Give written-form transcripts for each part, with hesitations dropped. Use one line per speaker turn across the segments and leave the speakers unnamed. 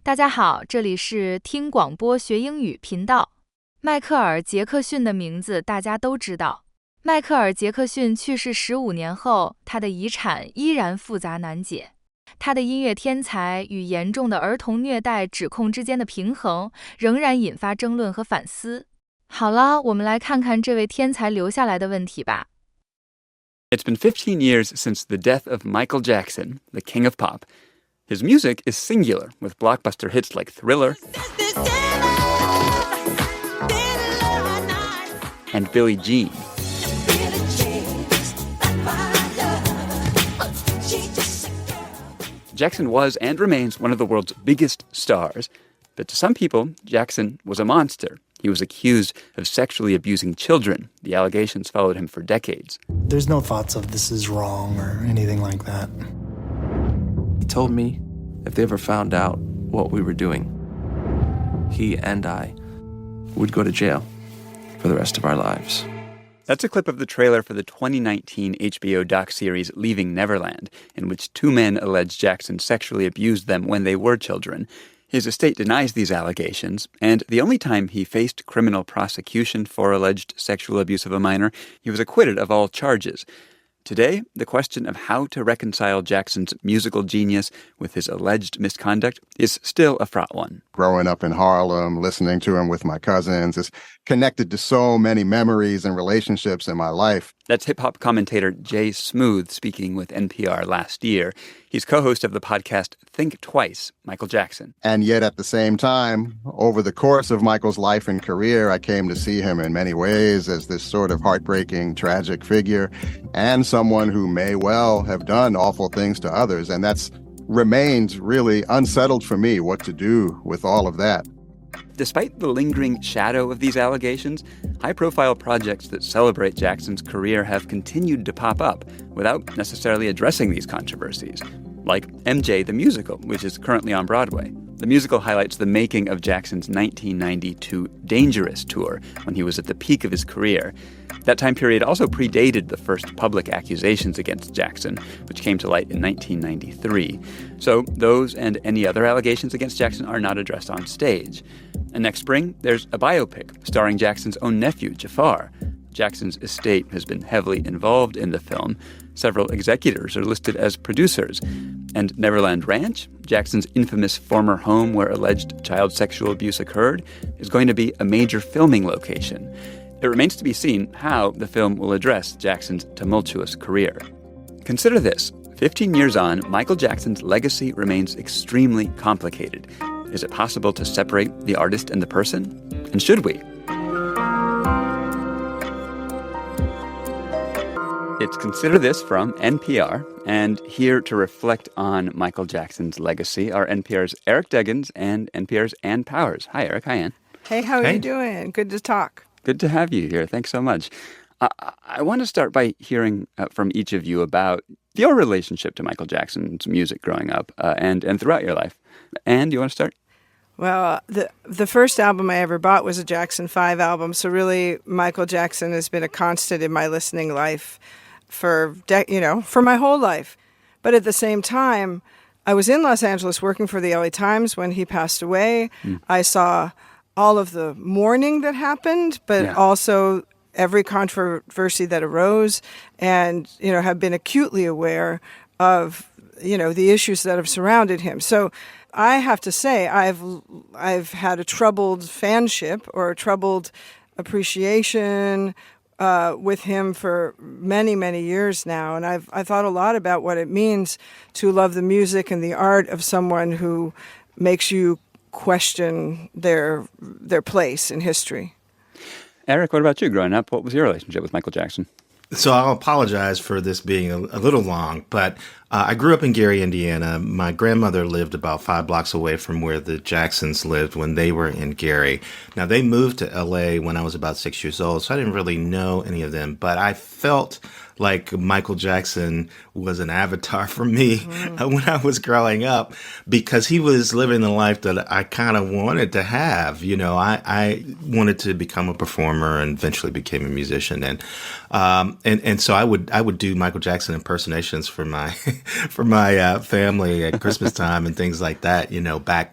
大家好，这里是听广播学英语频道。迈克尔·杰克逊的名字大家都知道。迈克尔·杰克逊去世15年后，他的遗产依然复杂难解。他的音乐天才与严重的儿童虐待指控之间的平衡，仍然引发争论和反思。好了，我们来看看这位天才留下来的问题吧。
It's been 15 years since the death of Michael Jackson, the king of pop. His music is singular, with blockbuster hits like Thriller and Billie Jean. Jackson was and remains one of the world's biggest stars, but to some people, Jackson was a monster. He was accused of sexually abusing children. The allegations followed him for decades.
There's no thoughts of this is wrong or anything like that.
He told me if they ever found out what we were doing, he and I would go to jail for the rest of our lives.
That's a clip of the trailer for the 2019 HBO doc-series Leaving Neverland, in which two men allege Jackson sexually abused them when they were children. His estate denies these allegations, and the only time he faced criminal prosecution for alleged sexual abuse of a minor, he was acquitted of all charges. Today, the question of how to reconcile Jackson's musical genius with his alleged misconduct is still a fraught one.
Growing up in Harlem, listening to him with my cousins, is connected to so many memories and relationships in my life.
That's hip-hop commentator Jay Smooth speaking with NPR last year. He's co-host of the podcast Think Twice, Michael Jackson.
And yet at the same time, over the course of Michael's life and career, I came to see him in many ways as this sort of heartbreaking, tragic figure and someone who may well have done awful things to others. And that's remains really unsettled for me what to do with all of that.
Despite the lingering shadow of these allegations, high-profile projects that celebrate Jackson's career have continued to pop up without necessarily addressing these controversies, like MJ the Musical, which is currently on Broadway. The musical highlights the making of Jackson's 1992 Dangerous tour when he was at the peak of his career. That time period also predated the first public accusations against Jackson, which came to light in 1993. So those and any other allegations against Jackson are not addressed on stage. And next spring, there's a biopic starring Jackson's own nephew, Jafar. Jackson's estate has been heavily involved in the film. Several executors are listed as producers. And Neverland Ranch, Jackson's infamous former home where alleged child sexual abuse occurred, is going to be a major filming location. It remains to be seen how the film will address Jackson's tumultuous career. Consider this. 15 years on, Michael Jackson's legacy remains extremely complicated. Is it possible to separate the artist and the person? And should we? It's Consider This from NPR, and here to reflect on Michael Jackson's legacy are NPR's Eric Deggans and NPR's Ann Powers. Hi, Eric. Hi, Ann.
Hey, how are you doing? Good to talk.
Good to have you here. Thanks so much. I want to start by hearing from each of you about your relationship to Michael Jackson's music growing up and throughout your life. Ann, do you want to start?
Well, the first album I ever bought was a Jackson 5 album, so really Michael Jackson has been a constant in my listening life for my whole life. But at the same time, I was in Los Angeles working for the LA Times when he passed away. I saw all of the mourning that happened, but also every controversy that arose, and have been acutely aware of the issues that have surrounded him. So I have to say I've had a troubled fanship or a troubled appreciation with him for many, many years now. And I've thought a lot about what it means to love the music and the art of someone who makes you question their place in history.
Eric, what about you growing up? What was your relationship with Michael Jackson?
So I'll apologize for this being a little long, but I grew up in Gary, Indiana. My grandmother lived about 5 blocks away from where the Jacksons lived when they were in Gary. Now, they moved to L.A. when I was about 6 years old, so I didn't really know any of them, but I felt like Michael Jackson was an avatar for me when I was growing up, because he was living the life that I kind of wanted to have. I wanted to become a performer and eventually became a musician. And so I would do Michael Jackson impersonations for my for my family at Christmas time and things like that,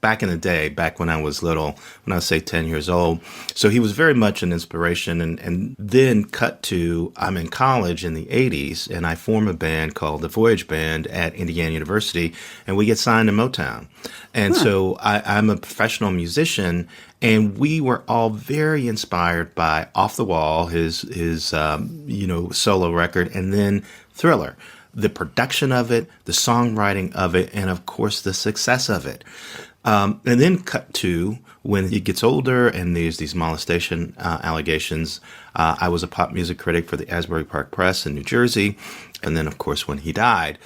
back in the day, back when I was little, when I was, say, 10 years old. So he was very much an inspiration. And then cut to, I'm in college in the 80s, and I form a band called the Voyage Band at Indiana University, and we get signed to Motown. And so I'm a professional musician, and we were all very inspired by Off the Wall, his solo record, and then Thriller. The production of it, the songwriting of it, and of course the success of it. And then cut to when he gets older and there's these molestation allegations. I was a pop music critic for the Asbury Park Press in New Jersey. And then, of course, when he died,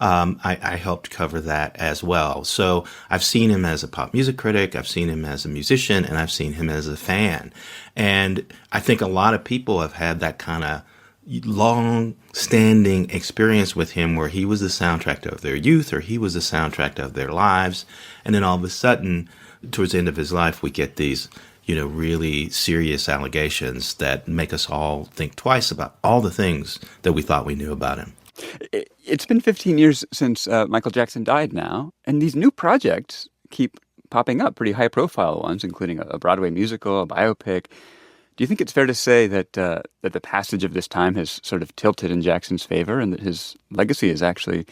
I helped cover that as well. So I've seen him as a pop music critic, I've seen him as a musician, and I've seen him as a fan. And I think a lot of people have had that kind of long-standing experience with him where he was the soundtrack of their youth or he was the soundtrack of their lives. And then all of a sudden, towards the end of his life, we get these, really serious allegations that make us all think twice about all the things that we thought we knew about him.
It's been 15 years since Michael Jackson died now, and these new projects keep popping up, pretty high-profile ones, including a Broadway musical, a biopic. Do you think it's fair to say that the passage of this time has sort of tilted in Jackson's favor and that his legacy is actually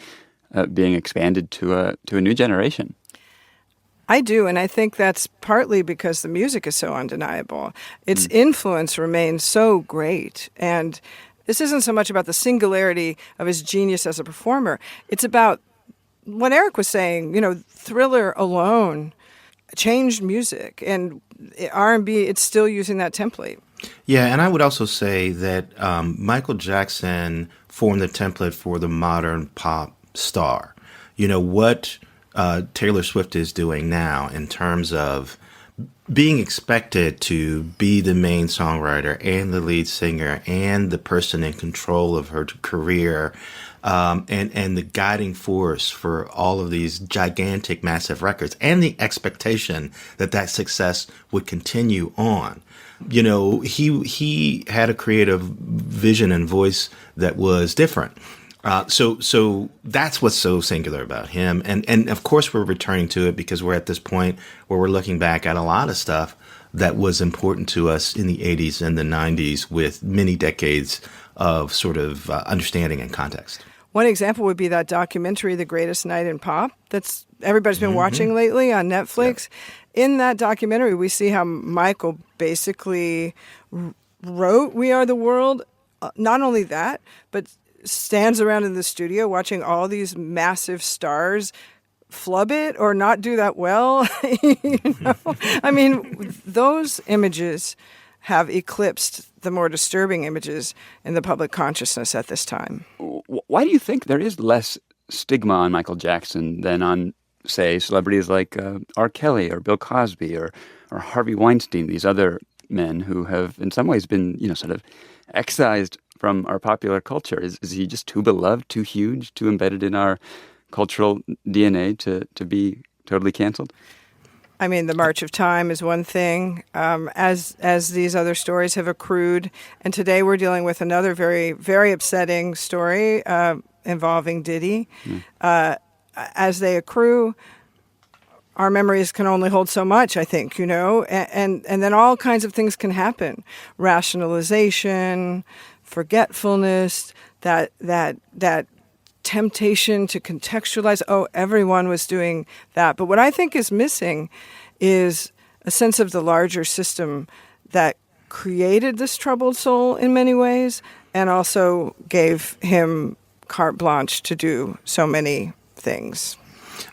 being expanded to a new generation?
I do, and I think that's partly because the music is so undeniable. Its influence remains so great, and this isn't so much about the singularity of his genius as a performer. It's about what Eric was saying, Thriller alone changed music, and R&B, it's still using that template.
Yeah, and I would also say that Michael Jackson formed the template for the modern pop star. What Taylor Swift is doing now in terms of being expected to be the main songwriter and the lead singer and the person in control of her career and the guiding force for all of these gigantic, massive records and the expectation that success would continue on. He had a creative vision and voice that was different. So that's what's so singular about him. And of course, we're returning to it because we're at this point where we're looking back at a lot of stuff that was important to us in the 80s and the 90s with many decades of sort of understanding and context.
One example would be that documentary, The Greatest Night in Pop, that's everybody's been watching lately on Netflix. Yeah. In that documentary, we see how Michael basically wrote We Are the World. Not only that, but stands around in the studio watching all these massive stars flub it or not do that well. I mean, those images have eclipsed the more disturbing images in the public consciousness at this time.
Why do you think there is less stigma on Michael Jackson than on, say, celebrities like R. Kelly or Bill Cosby or Harvey Weinstein, these other men who have in some ways been, sort of excised from our popular culture? Is he just too beloved, too huge, too embedded in our cultural DNA to be totally canceled?
I mean, the march of time is one thing, as these other stories have accrued. And today we're dealing with another very, very upsetting story involving Diddy. As they accrue, our memories can only hold so much, I think, and then all kinds of things can happen. Rationalization, forgetfulness, that temptation to contextualize, everyone was doing that. But what I think is missing is a sense of the larger system that created this troubled soul in many ways and also gave him carte blanche to do so many things.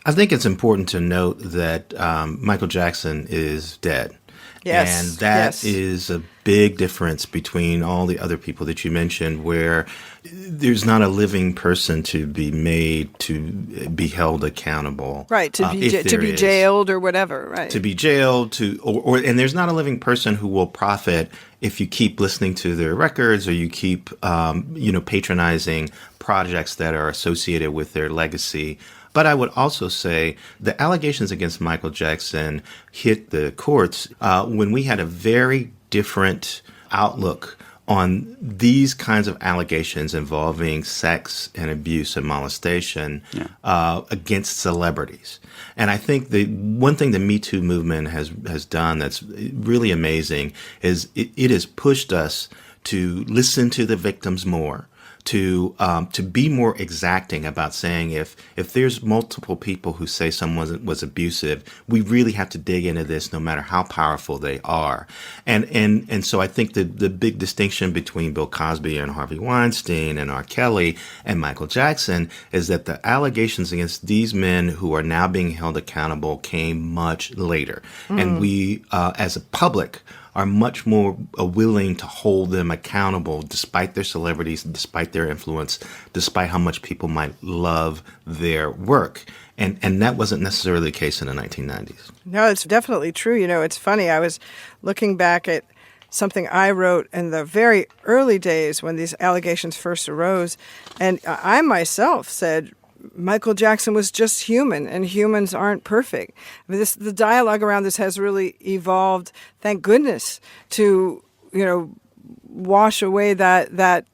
I think it's important to note that Michael Jackson is dead.
Yes.
And that is a big difference between all the other people that you mentioned, where there's not a living person to be made to be held accountable.
Right, to be jailed or whatever, right.
To be jailed, and there's not a living person who will profit if you keep listening to their records or you keep, patronizing projects that are associated with their legacy. But I would also say the allegations against Michael Jackson hit the courts when we had a very different outlook on these kinds of allegations involving sex and abuse and molestation against celebrities. And I think the one thing the Me Too movement has done that's really amazing is it has pushed us to listen to the victims more, to be more exacting about saying if there's multiple people who say someone was abusive, we really have to dig into this no matter how powerful they are. And so I think the big distinction between Bill Cosby and Harvey Weinstein and R. Kelly and Michael Jackson is that the allegations against these men who are now being held accountable came much later. And we, as a public, are much more willing to hold them accountable despite their celebrities, despite their influence, despite how much people might love their work. And that wasn't necessarily the case in the 1990s.
No, it's definitely true. You know, it's funny. I was looking back at something I wrote in the very early days when these allegations first arose, and I myself said, Michael Jackson was just human, and humans aren't perfect. I mean, the dialogue around this has really evolved, thank goodness, to, you know, wash away that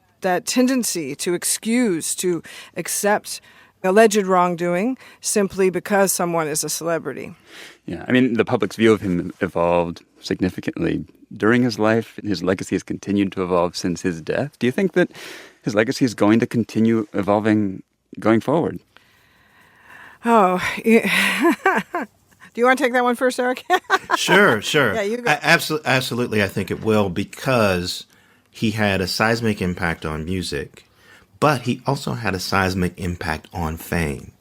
tendency to excuse, to accept alleged wrongdoing simply because someone is a celebrity.
Yeah, I mean, the public's view of him evolved significantly during his life, and his legacy has continued to evolve since his death. Do you think that his legacy is going to continue evolving going forward?
Oh, yeah. Do you want to take that one first, Eric?
Sure.
Yeah, you go.
Absolutely, I think it will, because he had a seismic impact on music, but he also had a seismic impact on fame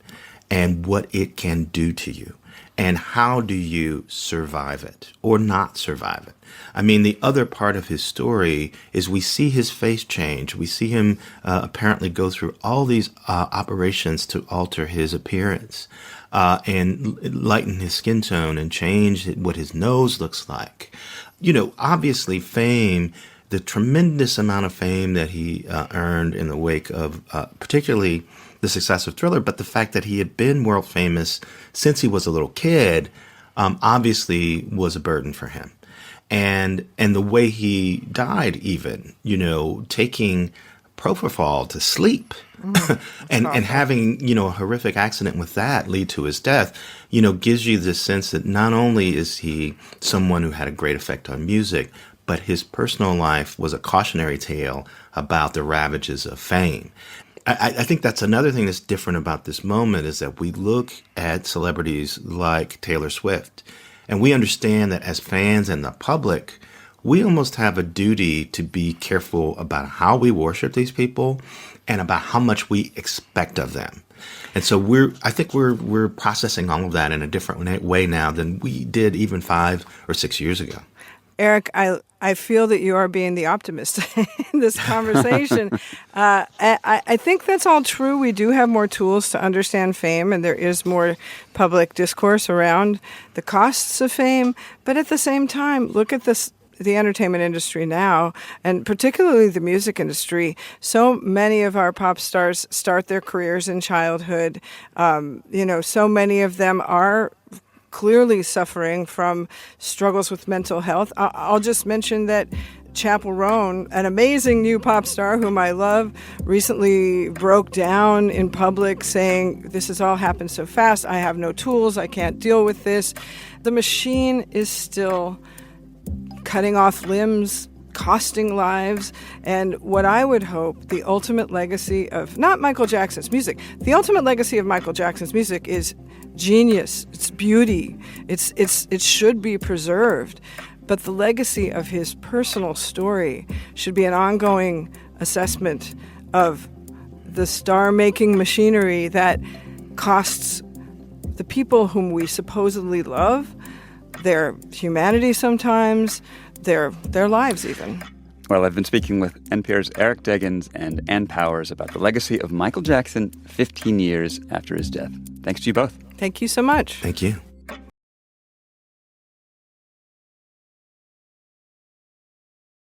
and what it can do to you. And how do you survive it or not survive it? I mean, the other part of his story is we see his face change. We see him apparently go through all these operations to alter his appearance and lighten his skin tone and change what his nose looks like. You know, obviously fame, the tremendous amount of fame that he earned in the wake of particularly the success of Thriller, but the fact that he had been world famous since he was a little kid obviously was a burden for him. And the way he died even, you know, taking propofol to sleep and having, you know, a horrific accident with that lead to his death, you know, gives you this sense that not only is he someone who had a great effect on music, but his personal life was a cautionary tale about the ravages of fame. I think that's another thing that's different about this moment is that we look at celebrities like Taylor Swift, and we understand that as fans and the public, we almost have a duty to be careful about how we worship these people and about how much we expect of them. And so I think we're processing all of that in a different way now than we did even 5 or 6 years ago.
Eric, I feel that you are being the optimist in this conversation. I think that's all true. We do have more tools to understand fame, and there is more public discourse around the costs of fame. But at the same time, look at the entertainment industry now, and particularly the music industry. So many of our pop stars start their careers in childhood. You know, so many of them are clearly suffering from struggles with mental health. I'll just mention that Chappell Roan, an amazing new pop star whom I love, recently broke down in public saying, "This has all happened so fast. I have no tools. I can't deal with this." The machine is still cutting off limbs, costing lives, and what I would hope the ultimate legacy of, not Michael Jackson's music, the ultimate legacy of Michael Jackson's music is genius, it's beauty, it should be preserved. But the legacy of his personal story should be an ongoing assessment of the star-making machinery that costs the people whom we supposedly love their humanity sometimes, their lives even.
Well, I've been speaking with NPR's Eric Deggans and Ann Powers about the legacy of Michael Jackson 15 years after his death. Thanks to you both.
Thank you so much.
Thank you.